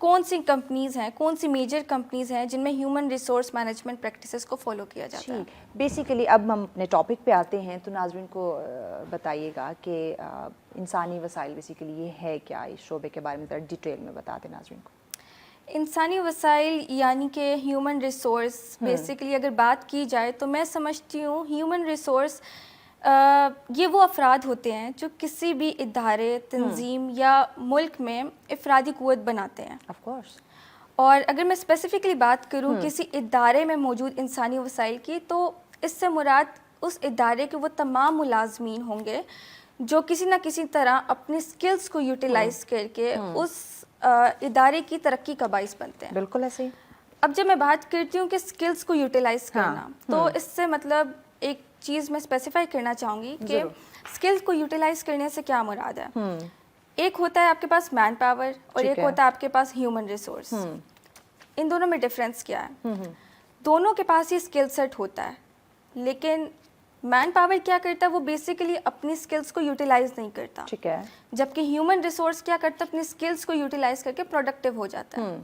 کون سی کمپنیز ہیں, کون سی میجر کمپنیز ہیں جن میں ہیومن ریسورس مینجمنٹ پریکٹسز کو فالو کیا جاتا ہے. بیسیکلی اب ہم اپنے ٹاپک پہ آتے ہیں, تو ناظرین کو بتائیے گا کہ انسانی وسائل بیسیکلی یہ ہے کیا, اس شعبے کے بارے میں ذرا ڈیٹیل میں بتا دیں ناظرین کو. انسانی وسائل یعنی کہ ہیومن ریسورس بیسیکلی اگر بات کی جائے تو میں سمجھتی ہوں ہیومن ریسورس یہ وہ افراد ہوتے ہیں جو کسی بھی ادارے, تنظیم یا ملک میں افرادی قوت بناتے ہیں. Of course. اور اگر میں اسپیسیفکلی بات کروں کسی ادارے میں موجود انسانی وسائل کی, تو اس سے مراد اس ادارے کے وہ تمام ملازمین ہوں گے جو کسی نہ کسی طرح اپنے اسکلس کو یوٹیلائز کر کے اس ادارے کی ترقی کا باعث بنتے ہیں. بالکل ایسے ہی. اب جب میں بات کرتی ہوں کہ اسکلس کو یوٹیلائز کرنا, تو اس سے مطلب ایک چیز میں اسپیسیفائی کرنا چاہوں گی کہ اسکلس کو یوٹیلائز کرنے سے کیا مراد ہے. ایک ہوتا ہے آپ کے پاس مین پاور اور ایک ہوتا ہے آپ کے پاس ہیومن ریسورس. ان دونوں میں ڈفرینس کیا ہے؟ دونوں کے پاس ہی اسکل سیٹ ہوتا ہے, لیکن مین پاور کیا کرتا ہے, وہ بیسیکلی اپنی اسکلس کو یوٹیلائز نہیں کرتا, ٹھیک ہے, جبکہ ہیومن ریسورس کیا کرتا ہے, اپنی اسکلس کو یوٹیلائز کر کے پروڈکٹیو ہو جاتا ہے.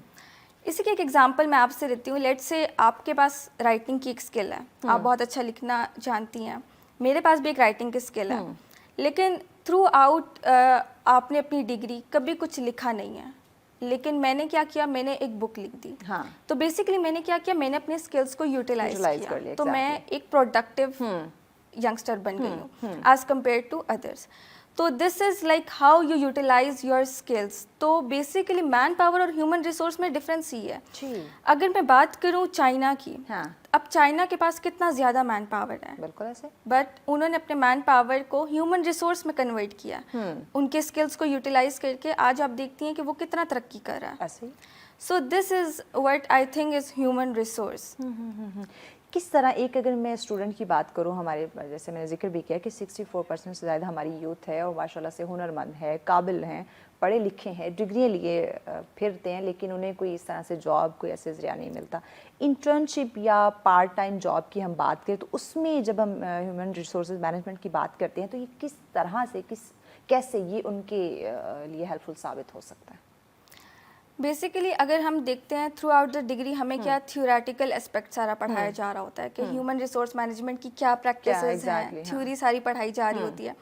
اسی کی ایک ایگزامپل میں آپ سے دیتی ہوں. لیٹ سے آپ کے پاس رائٹنگ کی ایک اسکل ہے, آپ بہت اچھا لکھنا جانتی ہیں, میرے پاس بھی ایک رائٹنگ کی اسکل ہے, لیکن تھرو آؤٹ آپ نے اپنی ڈگری کبھی کچھ لکھا نہیں ہے, لیکن میں نے کیا کیا, میں نے ایک بک لکھ دی. تو بیسیکلی میں نے کیا کیا, میں نے اپنے اسکلس کو یوٹیلائز کیا, تو میں ایک پروڈکٹیو ینگسٹر بن گئی ہوں ایز کمپیئر ٹو ادرس. تو this is like how you utilize your skills. تو بیسیکلی مین پاور اور ہیومن ریسورس میں ڈفرینس ہی ہے. اگر میں بات کروں چائنا کی, اب چائنا کے پاس کتنا زیادہ مین پاور ہے, بالکل ایسے, بٹ انہوں نے اپنے مین پاور کو ہیومن ریسورس میں کنورٹ کیا, ان کے اسکلس کو یوٹیلائز کر کے آج آپ دیکھتی ہیں کہ وہ کتنا ترقی کر رہا ہے. So this is what I think is human resource. کس طرح ایک, اگر میں اسٹوڈنٹ کی بات کروں, ہمارے جیسے میں نے ذکر بھی کیا کہ 64% سے زیادہ ہماری یوتھ ہے اور ماشاء اللہ سے ہنرمند ہے, قابل ہیں, پڑھے لکھے ہیں, ڈگریاں لیے پھرتے ہیں, لیکن انہیں کوئی اس طرح سے جاب, کوئی ایسے ذریعہ نہیں ملتا. انٹرنشپ یا پارٹ ٹائم جاب کی ہم بات کریں تو اس میں جب ہم ہیومن ریسورسز مینجمنٹ کی بات کرتے ہیں تو یہ کس طرح سے, کیسے یہ ان کے لیے ہیلپ فل ثابت ہو سکتا ہے؟ بیسیکلی اگر ہم دیکھتے ہیں تھرو آؤٹ دا ڈگری ہمیں کیا تھیوریٹیکل اسپیکٹ سارا پڑھایا جا رہا ہوتا ہے کہ ہیومن ریسورس مینجمنٹ کی کیا پریکٹسز ہیں, تھیوری ساری پڑھائی جا رہی ہوتی ہے.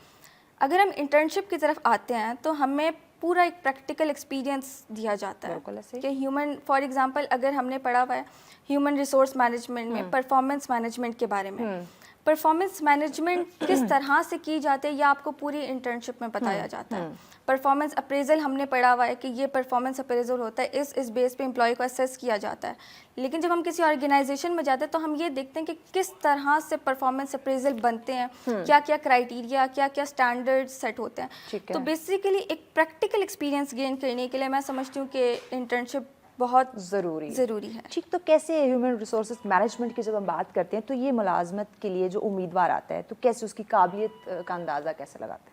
اگر ہم انٹرنشپ کی طرف آتے ہیں تو ہمیں پورا ایک پریکٹیکل ایکسپیرینس دیا جاتا ہے کہ ہیومن, فار ایگزامپل اگر ہم نے پڑھا ہوا ہے ہیومن ریسورس مینجمنٹ میں پرفارمنس مینجمنٹ کے بارے میں, پرفارمنس مینجمنٹ کس طرح سے کی جاتی ہے یہ آپ کو پوری انٹرنشپ میں بتایا جاتا ہے. پرفارمنس اپریزل ہم نے پڑھا ہوا ہے کہ یہ پرفارمنس اپریزل ہوتا ہے, اس بیس پہ امپلائی کو اسیس کیا جاتا ہے. لیکن جب ہم کسی آرگنائزیشن میں جاتے ہیں تو ہم یہ دیکھتے ہیں کہ کس طرح سے پرفارمنس اپریزل بنتے ہیں, کیا کیا کرائیٹیریا, کیا کیا اسٹینڈرڈ سیٹ ہوتے ہیں. تو بیسیکلی ایک پریکٹیکل ایکسپیرینس گین کرنے کے لیے میں سمجھتی ہوں کہ انٹرنشپ بہت ضروری ہے. ٹھیک, تو کیسے ہیومن ریسورسز مینجمنٹ کی جب ہم بات کرتے ہیں تو یہ ملازمت کے لیے جو امیدوار آتا ہے تو کیسے اس کی قابلیت کا اندازہ کیسے لگاتے ہیں؟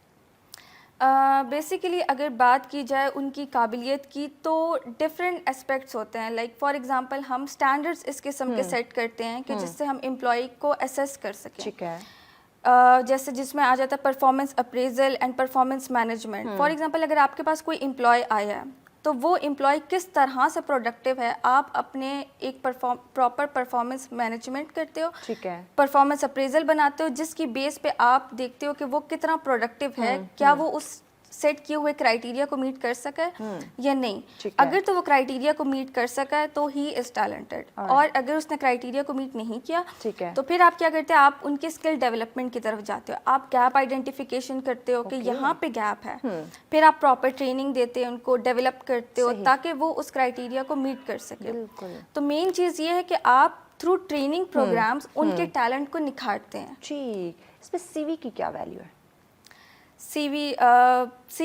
بیسیکلی اگر بات کی جائے ان کی قابلیت کی تو ڈفرینٹ اسپیکٹس ہوتے ہیں. لائک فار ایگزامپل ہم اسٹینڈرڈس اس قسم کے سیٹ کرتے ہیں کہ جس سے ہم امپلائی کو اسیس کر سکیں. ٹھیک ہے, جیسے جس میں آ جاتا ہے performance appraisal and performance management. For example اگر آپ کے پاس کوئی امپلائی آیا ہے تو وہ امپلائی کس طرح سے پروڈکٹیو ہے, آپ اپنے ایک پراپر پرفارمنس مینجمنٹ کرتے ہو, ٹھیک ہے, پرفارمنس اپریزل بناتے ہو جس کی بیس پہ آپ دیکھتے ہو کہ وہ کتنا پروڈکٹیو ہے, کیا وہ اس سیٹ کیے ہوئے کرائیٹیریا کو میٹ کر سکا ہے یا نہیں. اگر تو وہ کرائیٹیریا کو میٹ کر سکا ہے تو ہی از ٹیلنٹڈ, اور اگر اس نے کرائیٹیریا کو میٹ نہیں کیا تو پھر آپ کیا کرتے ہیں, آپ ان کے اسکل ڈیولپمنٹ کی طرف جاتے ہو, آپ گیپ آئیڈینٹیفیکیشن کرتے ہو کہ یہاں پہ گیپ ہے, پھر آپ پراپر ٹریننگ دیتے ہیں, ان کو ڈیولپ کرتے ہو تاکہ وہ اس کرائیٹیریا کو میٹ کر سکے. تو مین چیز یہ ہے کہ آپ تھرو ٹریننگ پروگرامس ان کے ٹیلنٹ کو نکھارتے ہیں. ٹھیک, اس میں سی وی کی کیا ویلیو ہے؟ سی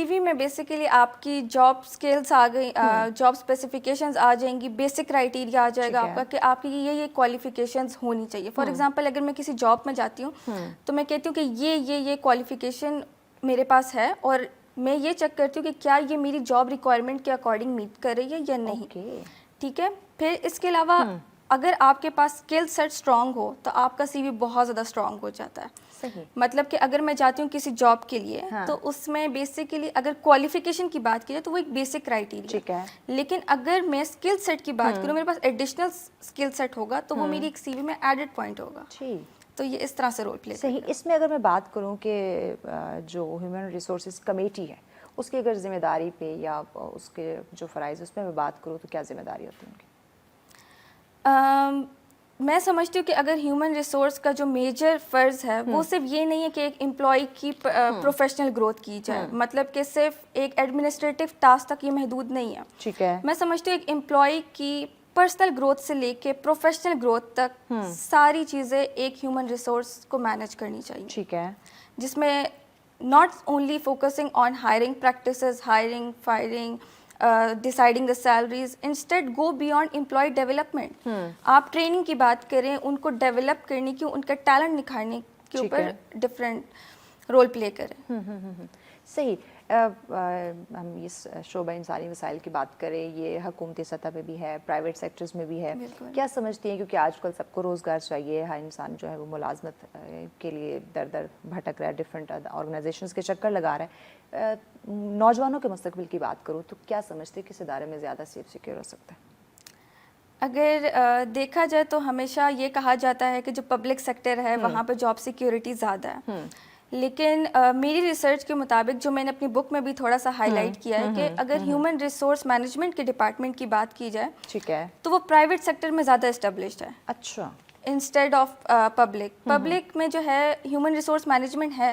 وی میں بیسیکلی آپ کی جاب اسکلس آ گئی, جاب اسپیسیفکیشنز آ جائیں گی, بیسک کرائیٹیریا آ جائے گا آپ کا کہ آپ کی یہ کوالیفیکیشنز ہونی چاہیے. فار ایگزامپل اگر میں کسی جاب میں جاتی ہوں تو میں کہتی ہوں کہ یہ کوالیفیکیشن میرے پاس ہے, اور میں یہ چیک کرتی ہوں کہ کیا یہ میری جاب ریکوائرمنٹ کے اکارڈنگ میٹ کر رہی ہے یا نہیں. ٹھیک ہے, پھر اس کے علاوہ اگر آپ کے پاس اسکل سیٹ اسٹرانگ ہو تو آپ کا سی وی بہت زیادہ اسٹرانگ ہو جاتا ہے. صحیح. مطلب کہ اگر میں جاتی ہوں کسی جاب کے لیے تو اس میں بیسیکلی اگر کوالیفیکیشن کی بات کی جائے تو وہ ایک بیسک کرائٹیریا. ٹھیک ہے. لیکن اگر میں اسکل سیٹ کی بات کروں, میرے پاس ایڈیشنل اسکل سیٹ ہوگا تو وہ میری ایک سی وی میں ایڈڈ پوائنٹ ہوگا. تو یہ اس طرح سے رول پلے. صحیح. اس میں اگر میں بات کروں کہ جو ہیومن ریسورسز کمیٹی ہے اس کی اگر ذمہ داری پہ یا اس کے جو فرائض اس پہ میں بات کروں تو کیا ذمہ داری ہوتی ہے ان کی؟ میں سمجھتی ہوں کہ اگر ہیومن ریسورس کا جو میجر فرض ہے وہ صرف یہ نہیں ہے کہ ایک امپلائی کی پروفیشنل گروتھ کی جائے, مطلب کہ صرف ایک ایڈمنسٹریٹو ٹاسک تک یہ محدود نہیں ہے. ٹھیک ہے. میں سمجھتی ہوں ایک امپلائی کی پرسنل گروتھ سے لے کے پروفیشنل گروتھ تک ساری چیزیں ایک ہیومن ریسورس کو مینیج کرنی چاہیے. ٹھیک ہے. جس میں not only focusing on hiring practices, hiring, firing, deciding the salaries, instead go beyond employee development. آپ ٹریننگ کی بات کریں, ان کو ڈیولپ کرنے کی, ان کا ٹیلنٹ نکھارنے کے اوپر ڈفرینٹ رول پلے کریں. صحیح. ہم اس شعبہ انسانی وسائل کی بات کریں, یہ حکومتی سطح پہ بھی ہے, پرائیویٹ سیکٹرز میں بھی ہے. کیا سمجھتی ہیں, کیونکہ آج کل سب کو روزگار چاہیے, ہر انسان جو ہے وہ ملازمت کے لیے در در بھٹک رہا ہے, ڈفرینٹ آرگنائزیشنز کے چکر لگا رہا ہے. نوجوانوں کے مستقبل کی بات کروں تو کیا سمجھتے ہیں کس ادارے میں زیادہ سیف سیکیور ہو سکتا ہے؟ اگر دیکھا جائے تو ہمیشہ یہ کہا جاتا ہے کہ جو پبلک سیکٹر ہے وہاں پہ جاب سیکیورٹی زیادہ ہے. لیکن میری ریسرچ کے مطابق جو میں نے اپنی بک میں بھی تھوڑا سا ہائی لائٹ کیا ہے کہ اگر ہیومن ریسورس مینجمنٹ کے ڈپارٹمنٹ کی بات کی جائے, ٹھیک ہے, تو وہ پرائیویٹ سیکٹر میں زیادہ اسٹیبلشڈ ہے. اچھا. انسٹیڈ آف پبلک میں جو ہے ہیومن ریسورس مینجمنٹ ہے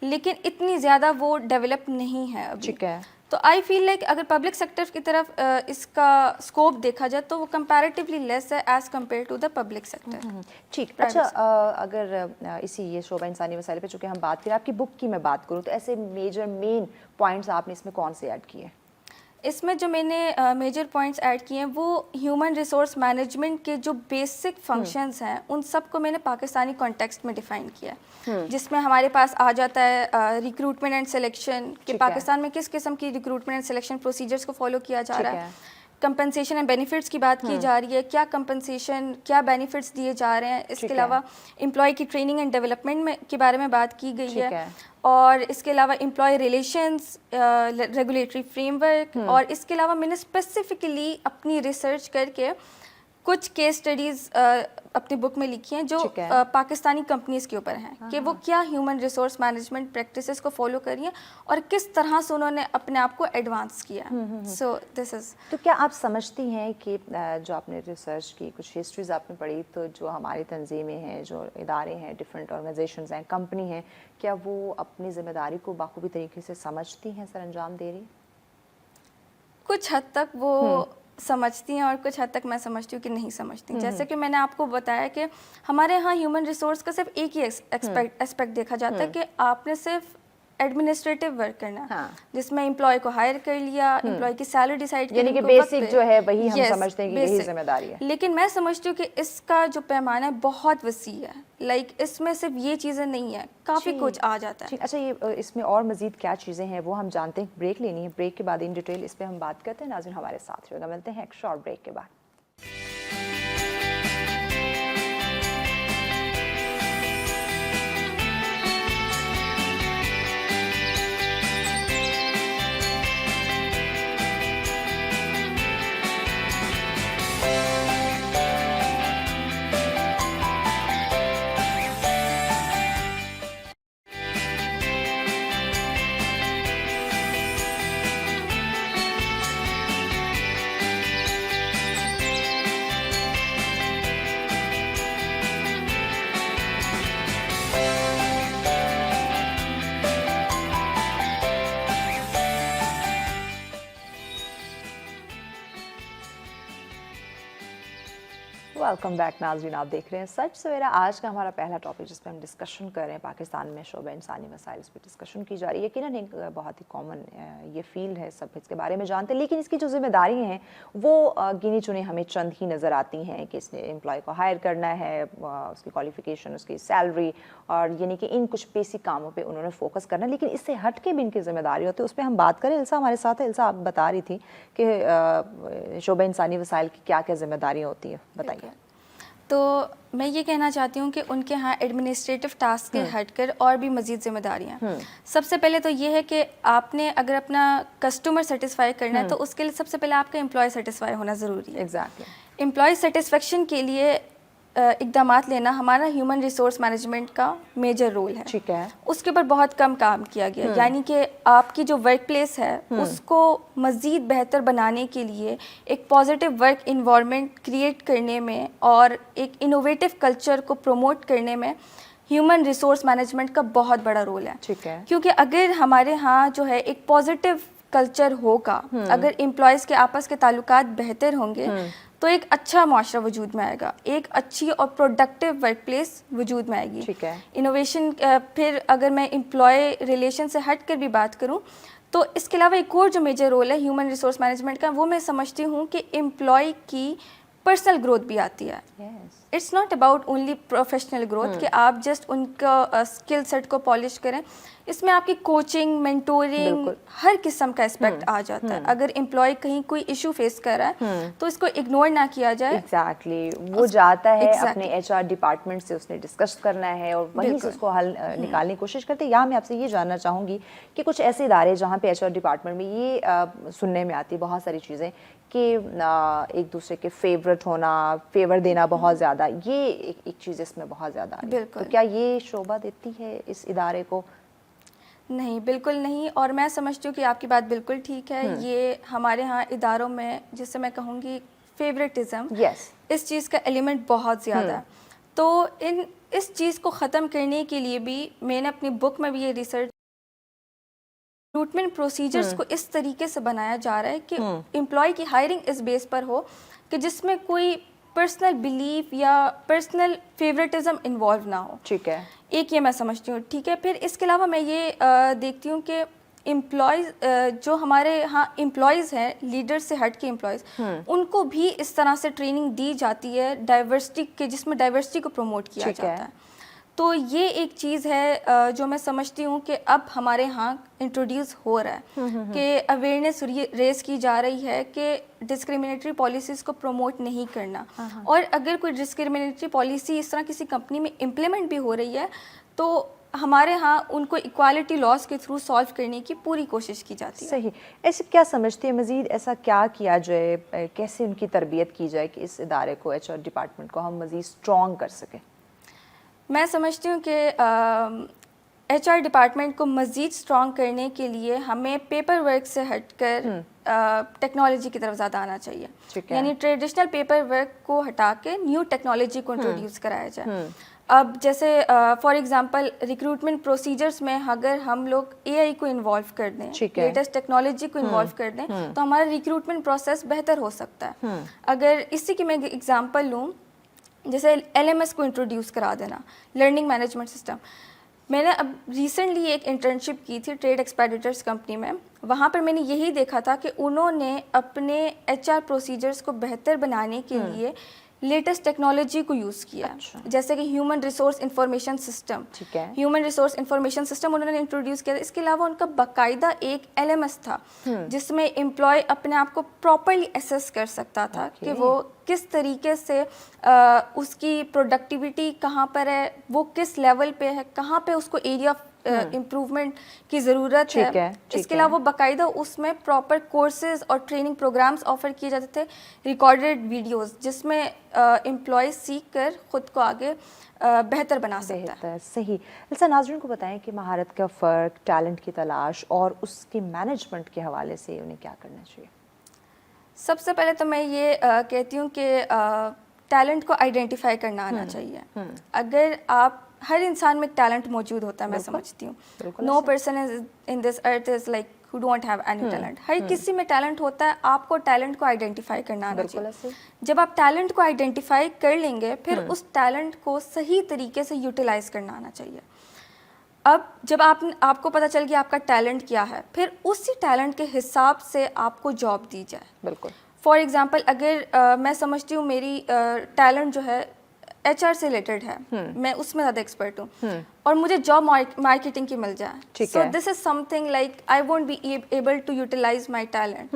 لیکن اتنی زیادہ وہ ڈیولپ نہیں ہے ابھی. ٹھیک ہے. تو آئی فیل لائک اگر پبلک سیکٹر کی طرف اس کا اسکوپ دیکھا جائے تو وہ کمپیریٹیولی لیس ہے as compare to the public sector. ٹھیک. اچھا, اگر اسی یہ شعبہ انسانی وسائل پہ چونکہ ہم بات کریں, آپ کی بک کی میں بات کروں تو ایسے میجر مین پوائنٹس آپ نے اس میں کون سے ایڈ کیے ہیں؟ اس میں جو میں نے میجر پوائنٹس ایڈ کیے ہیں وہ ہیومن ریسورس مینجمنٹ کے جو بیسک فنکشنز ہیں ان سب کو میں نے پاکستانی کانٹیکسٹ میں ڈیفائن کیا ہے, جس میں ہمارے پاس آ جاتا ہے ریکروٹمنٹ اینڈ سلیکشن, کہ پاکستان میں کس قسم کی ریکروٹمنٹ اینڈ سلیکشن پروسیجرس کو فالو کیا جا رہا ہے. کمپنسیشن اینڈ بینیفٹس کی بات کی جا رہی ہے, کیا کمپنسیشن, کیا بینیفٹس دیے جا رہے ہیں. اس کے علاوہ امپلائی کی ٹریننگ اینڈ ڈیولپمنٹ میں کے بارے میں بات کی گئی ہے, اور اس کے علاوہ employee relations, regulatory framework, اور اس کے علاوہ میں نے اسپیسیفکلی اپنی ریسرچ کر کے کچھ کیس اسٹڈیز اپنی بک میں لکھی ہیں جو پاکستانی کمپنیز کے اوپر ہیں کہ وہ کیا ہیومن ریسورس مینجمنٹ پریکٹسز کو فالو کری ہیں اور کس طرح سے انہوں نے اپنے آپ کو ایڈوانس کیا. سو دس از. تو کیا آپ سمجھتی ہیں کہ جو آپ نے ریسرچ کی, کچھ ہسٹریز آپ نے پڑھی, تو جو ہماری تنظیمیں ہیں, جو ادارے ہیں, ڈفرینٹ آرگنائزیشنز ہیں, کمپنی ہیں, کیا وہ اپنی ذمہ داری کو بخوبی طریقے سے سمجھتی ہیں, سر انجام دے رہی؟ کچھ حد تک وہ سمجھتی ہیں اور کچھ حد تک میں سمجھتی ہوں کہ نہیں سمجھتی. جیسے کہ میں نے آپ کو بتایا کہ ہمارے ہاں ہیومن ریسورس کا صرف ایک ہی اسپیکٹ دیکھا جاتا ہے کہ آپ نے صرف ایڈمنسٹریٹو ورک کرنا ہے, جس میں امپلائی کو ہائر کر لیا, امپلائی کی سیلری ڈیسائیڈ کی, یعنی کہ بیسک جو ہے وہی ہم سمجھتے ہیں کہ یہی ذمہ داری ہے. لیکن میں سمجھتی ہوں کہ اس کا جو پیمانہ ہے بہت وسیع ہے. لائک اس میں صرف یہ چیزیں نہیں ہیں, کافی کچھ آ جاتا ہے. اچھا, یہ اس میں اور مزید کیا چیزیں ہیں وہ ہم جانتے ہیں. بریک لینی ہے, بریک کے بعد ان ڈیٹیل اس پہ ہم بات کرتے ہیں. ناظرین ہمارے ساتھ رہیے گا, ملتے ہیں ایک شارٹ بریک کے بعد. ویلکم بیک ناظرین, آپ دیکھ رہے ہیں سچ سویرا. آج کا ہمارا پہلا ٹاپک جس پہ ہم ڈسکشن کر رہے ہیں پاکستان میں شعبہ انسانی وسائل, اس پہ ڈسکشن کی جا رہی ہے. یقیناً ایک بہت ہی کامن یہ فیلڈ ہے, سب اس کے بارے میں جانتے ہیں, لیکن اس کی جو ذمہ داری ہیں وہ گنی چنی ہمیں چند ہی نظر آتی ہیں کہ اس نے امپلائی کو ہائر کرنا ہے, اس کی کوالیفیکیشن, اس کی سیلری, اور یعنی کہ ان کچھ بیسک کاموں پہ انہوں نے فوکس کرنا ہے. لیکن اس سے ہٹ کے بھی ان کی ذمہ داری ہوتی ہے, اس پہ ہم بات کریں. السا ہمارے ساتھ ہے. السا, آپ بتا رہی تھی کہ شعبہ انسانی وسائل کی کیا کیا ذمہ داریاں ہوتی ہیں, بتائیے. تو میں یہ کہنا چاہتی ہوں کہ ان کے ہاں ایڈمنسٹریٹو ٹاسک کے ہٹ کر اور بھی مزید ذمہ داریاں. سب سے پہلے تو یہ ہے کہ آپ نے اگر اپنا کسٹمر سیٹسفائی کرنا ہے تو اس کے لیے سب سے پہلے آپ کا امپلائی سیٹسفائی ہونا ضروری ہے. ایگزیکٹلی. امپلائی سیٹسفیکشن کے لیے اقدامات لینا ہمارا ہیومن ریسورس مینجمنٹ کا میجر رول ہے. ٹھیک ہے. اس کے اوپر بہت کم کام کیا گیا. یعنی کہ آپ کی جو ورک پلیس ہے اس کو مزید بہتر بنانے کے لیے ایک پازیٹیو ورک انوائرمنٹ کریٹ کرنے میں اور ایک انوویٹو کلچر کو پروموٹ کرنے میں ہیومن ریسورس مینجمنٹ کا بہت بڑا رول ہے. ٹھیک ہے. کیونکہ اگر ہمارے ہاں جو ہے ایک پازیٹیو کلچر ہوگا, اگر امپلائیز کے آپس کے تعلقات بہتر ہوں گے تو ایک اچھا معاشرہ وجود میں آئے گا, ایک اچھی اور پروڈکٹیو ورک پلیس وجود میں آئے گی. ٹھیک ہے. انوویشن. پھر اگر میں امپلائی ریلیشن سے ہٹ کر بھی بات کروں تو اس کے علاوہ ایک اور جو میجر رول ہے ہیومن ریسورس مینجمنٹ کا, وہ میں سمجھتی ہوں کہ امپلائی کی پرسنل گروتھ بھی آتی ہے. It's not about only professional growth کہ آپ جسٹ ان کا اسکل سیٹ کو پالش کریں. اس میں آپ کی کوچنگ, مینٹورنگ, ہر قسم کا اسپیکٹ آ جاتا ہے. اگر امپلائی کہیں کوئی ایشو فیس کر رہا ہے تو اس کو اگنور نہ کیا جائے. ایگزیکٹلی. وہ جاتا ہے اپنے ایچ آر ڈپارٹمنٹ سے, اس نے ڈسکس کرنا ہے اور وہیں سے اس کو حل نکالنے کی کوشش کرتے ہیں. یہاں میں آپ سے یہ جاننا چاہوں گی کہ کچھ ایسے ادارے جہاں پہ ایچ آر ڈپارٹمنٹ میں یہ سننے میں آتی ہے بہت ساری چیزیں کہ ایک دوسرے کے فیورٹ ہونا, فیور دینا بہت زیادہ, یہ ایک چیز اس میں بہت زیادہ آ رہی ہے. تو کیا یہ شعبہ دیتی ہے اس ادارے کو؟ نہیں, بالکل نہیں. اور میں سمجھتی ہوں کہ آپ کی بات بالکل ٹھیک ہے. یہ ہمارے ہاں اداروں میں جس سے میں کہوں گی فیوریٹزم, اس چیز کا ایلیمنٹ بہت زیادہ ہے. تو اس چیز کو ختم کرنے کے لیے بھی میں نے اپنی بک میں بھی یہ ریسرچ, ریکروٹمنٹ پروسیجرز کو اس طریقے سے بنایا جا رہا ہے کہ امپلائی کی ہائرنگ اس بیس پر ہو کہ جس میں کوئی پرسنل بلیف یا پرسنل فیوریٹزم انوالو نہ ہو. ٹھیک ہے. ایک یہ میں سمجھتی ہوں. ٹھیک ہے. پھر اس کے علاوہ میں یہ دیکھتی ہوں کہ امپلائیز جو ہمارے ہاں امپلائیز ہیں, لیڈر سے ہٹ کے امپلائیز, ان کو بھی اس طرح سے ٹریننگ دی جاتی ہے ڈائیورسٹی کے, جس میں ڈائیورسٹی کو پروموٹ کیا جاتا ہے. تو یہ ایک چیز ہے جو میں سمجھتی ہوں کہ اب ہمارے ہاں انٹروڈیوس ہو رہا ہے کہ اویئرنیس ریز کی جا رہی ہے کہ ڈسکریمنیٹری پالیسیز کو پروموٹ نہیں کرنا. اور اگر کوئی ڈسکریمنیٹری پالیسی اس طرح کسی کمپنی میں امپلیمنٹ بھی ہو رہی ہے تو ہمارے ہاں ان کو ایکوالٹی لاز کے تھرو سالو کرنے کی پوری کوشش کی جاتی ہے. صحیح. ایسے کیا سمجھتی ہے مزید ایسا کیا کیا جائے, کیسے ان کی تربیت کی جائے کہ اس ادارے کو, ایچ آر ڈپارٹمنٹ کو ہم مزید اسٹرانگ کر سکیں؟ میں سمجھتی ہوں کہ ایچ آر ڈپارٹمنٹ کو مزید اسٹرانگ کرنے کے لیے ہمیں پیپر ورک سے ہٹ کر ٹیکنالوجی کی طرف زیادہ آنا چاہیے. یعنی ٹریڈیشنل پیپر ورک کو ہٹا کے نیو ٹیکنالوجی کو انٹروڈیوس کرایا جائے. اب جیسے فار ایگزامپل ریکروٹمنٹ پروسیجرز میں اگر ہم لوگ اے آئی کو انوالو کر دیں, لیٹسٹ ٹیکنالوجی کو انوالو کر دیں تو ہمارا ریکروٹمنٹ پروسیس بہتر ہو سکتا ہے. اگر اسی کی میں ایگزامپل لوں, جیسے ایل ایم ایس کو انٹروڈیوس کرا دینا, لرننگ مینجمنٹ سسٹم. میں نے اب ریسنٹلی ایک انٹرنشپ کی تھی ٹریڈ ایکسپیڈیٹرس کمپنی میں. وہاں پر میں نے یہی دیکھا تھا کہ انہوں نے اپنے ایچ آر پروسیجرس کو بہتر بنانے کے لیے لیٹسٹ ٹیکنالوجی کو یوز کیا, جیسے کہ human resource information system. Human resource information system انہوں نے انٹروڈیوس کیا. اس کے علاوہ ان کا باقاعدہ ایک ایل ایم ایس تھا جس میں امپلائی اپنے آپ کو پراپرلی اسیس کر سکتا تھا کہ وہ کس طریقے سے اس کی پروڈکٹیوٹی کہاں پر ہے, وہ کس لیول پہ ہے, کہاں پہ اس کو ایریا آف امپروومنٹ کی ضرورت ہے. اس کے علاوہ باقاعدہ اس میں پراپر کورسز اور ٹریننگ پروگرامز آفر کیے جاتے تھے, ریکارڈیڈ ویڈیوز, جس میں امپلائی سیکھ کر خود کو آگے بہتر بنا سکتا ہے. صحیح. السا ناظرین کو بتائیں کہ مہارت کا فرق, ٹیلنٹ کی تلاش اور اس کی مینجمنٹ کے حوالے سے انہیں کیا کرنا چاہیے؟ سب سے پہلے تو میں یہ کہتی ہوں کہ ٹیلنٹ کو آئیڈینٹیفائی کرنا آنا چاہیے. اگر آپ, ہر انسان میں ایک ٹیلنٹ موجود ہوتا ہے, میں سمجھتی ہوں. No person in this earth is like who don't have any talent. ہر کسی میں ٹیلنٹ ہوتا ہے. آپ کو ٹیلنٹ کو آئیڈینٹیفائی کرنا آنا چاہیے. جب آپ ٹیلنٹ کو آئیڈینٹیفائی کر لیں گے پھر اس ٹیلنٹ کو صحیح طریقے سے یوٹیلائز کرنا آنا چاہیے. اب جب آپ کو پتہ چل گیا آپ کا ٹیلنٹ کیا ہے, پھر اسی ٹیلنٹ کے حساب سے آپ کو جاب دی جائے. بالکل. فار ایگزامپل اگر میں سمجھتی ہوں میری ٹیلنٹ جو ہے ایچ آر سے ریلیٹڈ ہے, میں اس میں زیادہ ایکسپرٹ ہوں, اور مجھے جاب مارکیٹنگ کی مل جائے, so this is something like I won't be able to utilize my talent.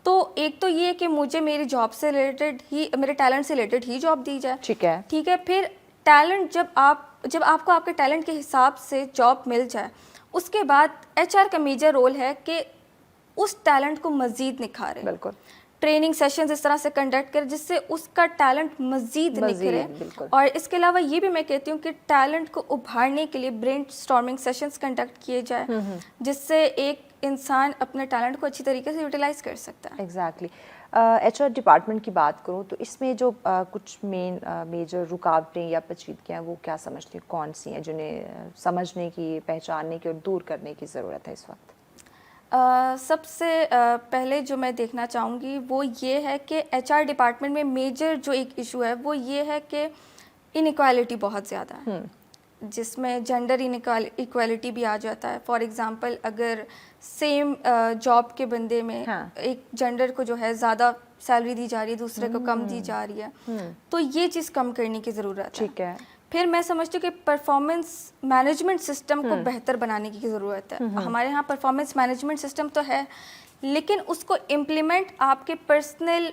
تو ایک تو یہ ہے کہ مجھے میری جاب سے ریلیٹڈ ہی, میرے ٹیلنٹ سے ریلیٹڈ ہی جاب دی جائے. ٹھیک ہے. ٹھیک ہے. پھر ٹیلنٹ جب آپ کو آپ کے ٹیلنٹ کے حساب سے جاب مل جائے, اس کے بعد ایچ آر کا میجر رول ہے کہ اس ٹیلنٹ کو مزید نکھارے. بالکل. ٹریننگ سیشنز اس طرح سے کنڈکٹ کرے جس سے اس کا ٹیلنٹ مزید نکھرے. اور اس کے علاوہ یہ بھی میں کہتی ہوں کہ ٹیلنٹ کو ابھارنے کے لیے برین اسٹارمنگ سیشنز کنڈکٹ کیے جائے, جس سے ایک انسان اپنے ٹیلنٹ کو اچھی طریقے سے یوٹیلائز کر سکتا ہے. ایگزیکٹلی. ایچ آر ڈپارٹمنٹ کی بات کروں تو اس میں جو کچھ میجر رکاوٹیں یا پیچیدگیاں ہیں وہ کیا سمجھتی ہیں, کون سی ہیں جنہیں سمجھنے کی, پہچاننے کی اور دور کرنے کی ضرورت ہے اس وقت؟ سب سے پہلے جو میں دیکھنا چاہوں گی وہ یہ ہے کہ ایچ آر ڈپارٹمنٹ میں میجر جو ایک ایشو ہے وہ یہ ہے کہ انیکوالٹی بہت زیادہ ہے, جس میں جینڈر انیکوالٹی بھی آ جاتا ہے. فار ایگزامپل اگر سیم جاب کے بندے میں ایک جینڈر کو جو ہے زیادہ سیلری دی جا رہی ہے, دوسرے کو کم دی جا رہی ہے, تو یہ چیز کم کرنے کی ضرورت ہے. ٹھیک ہے. پھر میں سمجھتی ہوں کہ پرفارمنس مینجمنٹ سسٹم کو بہتر بنانے کی ضرورت ہے. ہمارے یہاں پرفارمنس مینجمنٹ سسٹم تو ہے, لیکن اس کو امپلیمنٹ آپ کے پرسنل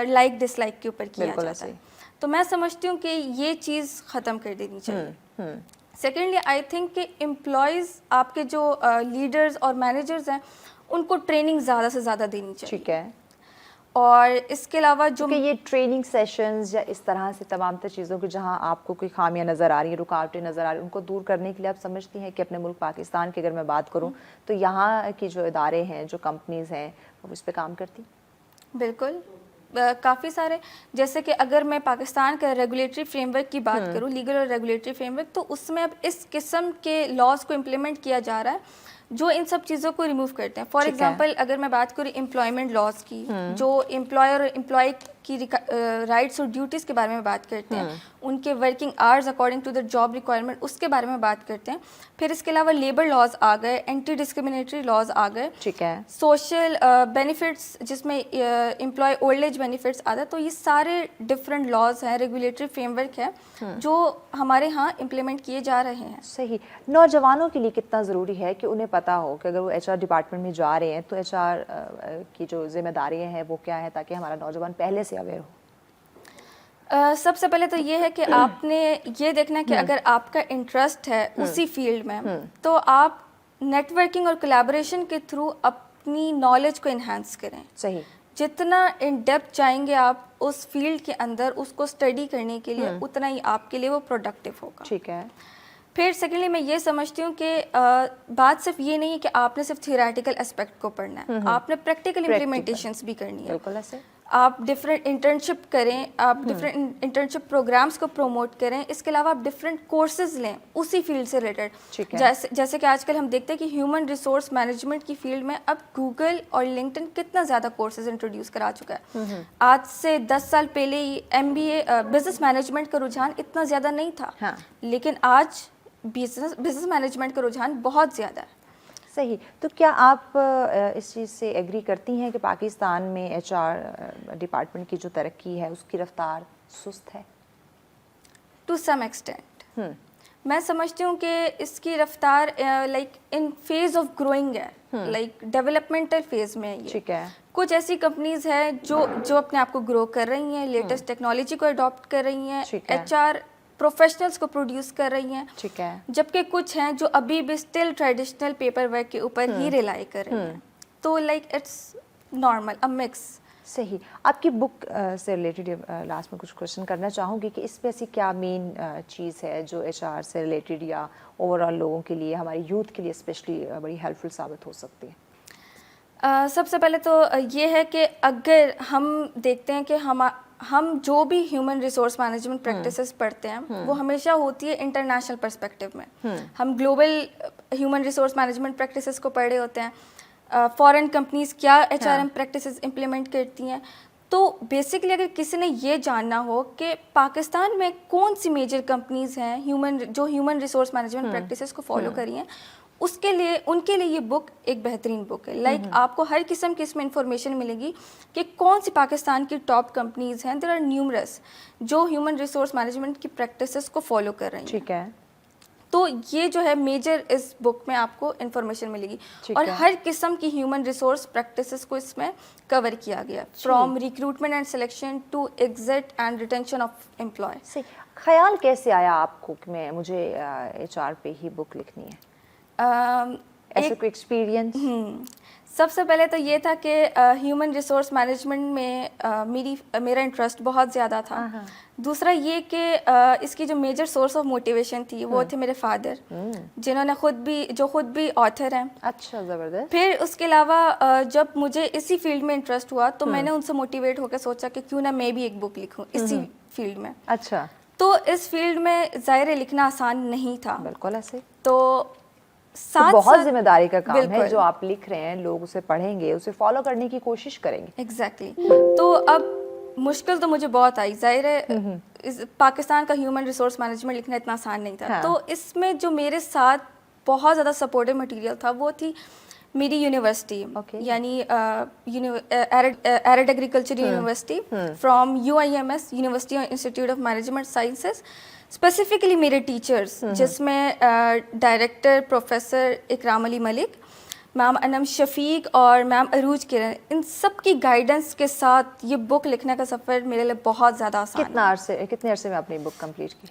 لائک ڈس لائک کے اوپر کیا جاتا ہے. تو میں سمجھتی ہوں کہ یہ چیز ختم کر دینی چاہیے. سیکنڈلی آئی تھنک کہ امپلائیز, آپ کے جو لیڈرز اور مینیجرز ہیں, ان کو ٹریننگ زیادہ سے زیادہ دینی چاہیے. ٹھیک ہے. اور اس کے علاوہ جو کہ یہ ٹریننگ سیشنز یا اس طرح سے تمام تر چیزوں کی جہاں آپ کو کوئی خامیاں نظر آ رہی ہیں, رکاوٹیں نظر آ رہی ہیں, ان کو دور کرنے کے لیے آپ سمجھتی ہیں کہ اپنے ملک پاکستان کی اگر میں بات کروں تو یہاں کی جو ادارے ہیں, جو کمپنیز ہیں, وہ اس پہ کام کرتی؟ بالکل, کافی سارے. جیسے کہ اگر میں پاکستان کا ریگولیٹری فریم ورک کی بات کروں, لیگل اور ریگولیٹری فریم ورک, تو اس میں اب اس قسم کے لاز کو امپلیمنٹ کیا جا رہا ہے جو ان سب چیزوں کو ریموو کرتے ہیں. فار ایگزامپل اگر میں بات کروں امپلائمنٹ لاز کی, جو امپلائر اور امپلائی کی رائٹس اور ڈیوٹیز کے بارے میں بات کرتے ہیں, ان کے working hours according to the job requirement, اس کے بارے میں بات کرتے ہیں. پھر اس کے علاوہ لیبر لاز آ گئے, اینٹی ڈسکریمنیٹری لاز آ گئے. ٹھیک ہے. سوشل بینیفٹس جس میں امپلائی اولڈ ایج بینیفٹس آتا ہے. تو یہ سارے ڈفرینٹ لاز ہیں, ریگولیٹری فریم ورک ہے جو ہمارے ہاں امپلیمنٹ کیے جا رہے ہیں. صحیح. نوجوانوں کے لیے کتنا ضروری ہے کہ انہیں پتہ ہو کہ اگر وہ ایچ آر ڈپارٹمنٹ میں جا رہے ہیں تو ایچ آر کی جو ذمہ داریاں ہیں وہ کیا ہے, تاکہ ہمارا نوجوان پہلے سے اویئر ہو؟ سب سے پہلے تو یہ ہے کہ آپ نے یہ دیکھنا ہے کہ اگر آپ کا انٹرسٹ ہے اسی فیلڈ میں, تو آپ نیٹ ورکنگ اور کولیبوریشن کے تھرو اپنی نالج کو انہینس کریں. صحیح. جتنا ان ڈیپتھ جائیں گے آپ اس فیلڈ کے اندر اس کو اسٹڈی کرنے کے لیے, اتنا ہی آپ کے لیے وہ پروڈکٹیو ہوگا. ٹھیک ہے. پھر سیکنڈلی میں یہ سمجھتی ہوں کہ بات صرف یہ نہیں ہے کہ آپ نے صرف تھیوریٹیکل اسپیکٹ کو پڑھنا ہے, آپ نے پریکٹیکل امپلیمنٹیشنس بھی کرنی ہے. بالکل ایسے. آپ ڈفرینٹ انٹرنشپ کریں, آپ ڈفرینٹ انٹرنشپ پروگرامس کو پروموٹ کریں. اس کے علاوہ آپ ڈفرینٹ کورسز لیں اسی فیلڈ سے ریلیٹڈ. جیسے کہ آج کل ہم دیکھتے ہیں کہ ہیومن ریسورس مینجمنٹ کی فیلڈ میں اب گوگل اور لنکڈن کتنا زیادہ کورسز انٹروڈیوس کرا چکا ہے. آج سے 10 سال پہلے ہی MBA بزنس مینجمنٹ کا رجحان اتنا زیادہ نہیں تھا, لیکن آج بزنس مینجمنٹ کا رجحان بہت زیادہ ہے. صحیح. تو کیا آپ اس چیز سے ایگری کرتی ہیں کہ پاکستان میں ایچ آر ڈپارٹمنٹ کی جو ترقی ہے اس کی رفتار سست ہے؟ To some extent. میں سمجھتی ہوں کہ اس کی رفتار like in phase of growing ہے, لائک ڈیولپمنٹل فیز میں ہے. ٹھیک ہے. کچھ ایسی کمپنیز ہیں جو اپنے آپ کو گرو کر رہی ہیں, لیٹسٹ ٹیکنالوجی کو اڈاپٹ کر رہی ہیں, ایچ آر پروفیشنلز کو پروڈیوس کر رہی ہیں. ٹھیک ہے. جبکہ کچھ ہیں جو ابھی بھی اسٹل ٹریڈیشنل پیپر ورک کے اوپر ہی ریلائی کر رہی ہیں. تو like it's normal, a mix. صحیح. آپ کی بک سے ریلیٹڈ لاسٹ میں کچھ کوشچن کرنا چاہوں گی کہ اس میں ایسی کیا مین چیز ہے جو ایچ آر سے ریلیٹڈ یا اوور آل لوگوں کے لیے, ہماری یوتھ کے لیے اسپیشلی بڑی ہیلپ فل ثابت ہو سکتی ہے؟ سب سے پہلے تو یہ ہے کہ اگر ہم دیکھتے ہیں کہ ہم جو بھی ہیومن ریسورس مینجمنٹ پریکٹسز پڑھتے ہیں وہ ہمیشہ ہوتی ہے انٹرنیشنل پرسپیکٹیو میں. ہم global human resource management practices کو پڑھے ہوتے ہیں, فارن کمپنیز کیا H R M practices implement کرتی ہیں. تو بیسکلی اگر کسی نے یہ جاننا ہو کہ پاکستان میں کون سی میجر کمپنیز ہیں جو ہیومن ریسورس مینجمنٹ پریکٹسز کو فالو کری ہیں, اس کے لیے ان کے لیے یہ بک ایک بہترین بک ہے. لائک آپ کو ہر قسم کی اس میں انفارمیشن ملے گی کہ کون سی پاکستان کی ٹاپ کمپنیز ہیں, دیر آر نیومرس, جو ہیومن ریسورس مینجمنٹ کی پریکٹسز کو فالو کر رہی ہیں. ٹھیک ہے. تو یہ جو ہے میجر اس بک میں آپ کو انفارمیشن ملے گی, اور ہر قسم کی ہیومن ریسورس پریکٹسز کو اس میں کور کیا گیا, from recruitment and selection to exit and retention of employee. خیال کیسے آیا آپ کو کہ مجھے ایچ آر پہ ہی بک لکھنی ہے؟ ایسا کوئی ایکسپیرینس؟ سب سے پہلے تو یہ تھا کہ ہیومن ریسورس مینجمنٹ میں میرا انٹرسٹ بہت زیادہ تھا. دوسرا یہ کہ اس کی جو میجر سورس آف موٹیویشن تھی وہ تھے میرے فادر, جنہوں نے خود بھی آتھر ہیں. اچھا, زبردست. پھر اس کے علاوہ جب مجھے اسی فیلڈ میں انٹرسٹ ہوا تو میں نے ان سے موٹیویٹ ہو کے سوچا کہ کیوں نہ میں بھی ایک بک لکھوں اسی فیلڈ میں. اچھا. تو اس فیلڈ میں ظاہر لکھنا آسان نہیں تھا. بالکل ایسے. تو بہت ذمہ داری کا کام ہے جو آپ لکھ رہے ہیں, لوگ اسے پڑھیں گے, اسے فالو کرنے کی کوشش کریں گے. ایگزیکٹلی. تو اب مشکل تو مجھے بہت آئی, ظاہر ہے پاکستان کا ہیومن ریسورس مینجمنٹ لکھنا اتنا آسان نہیں تھا. تو اس میں جو میرے ساتھ بہت زیادہ سپورٹیو مٹیریل تھا وہ تھی میری یونیورسٹی, یعنی arid agriculture university from UIMS, university institute of management sciences. Specifically میرے ٹیچرس, جس میں ڈائریکٹر پروفیسر اکرام علی ملک, میم انم شفیق اور میم عروج کرن, ان سب کی گائیڈنس کے ساتھ یہ بک لکھنے کا سفر میرے لیے بہت زیادہ آسان. کتنے عرصے میں آپ نے بک کمپلیٹ کی؟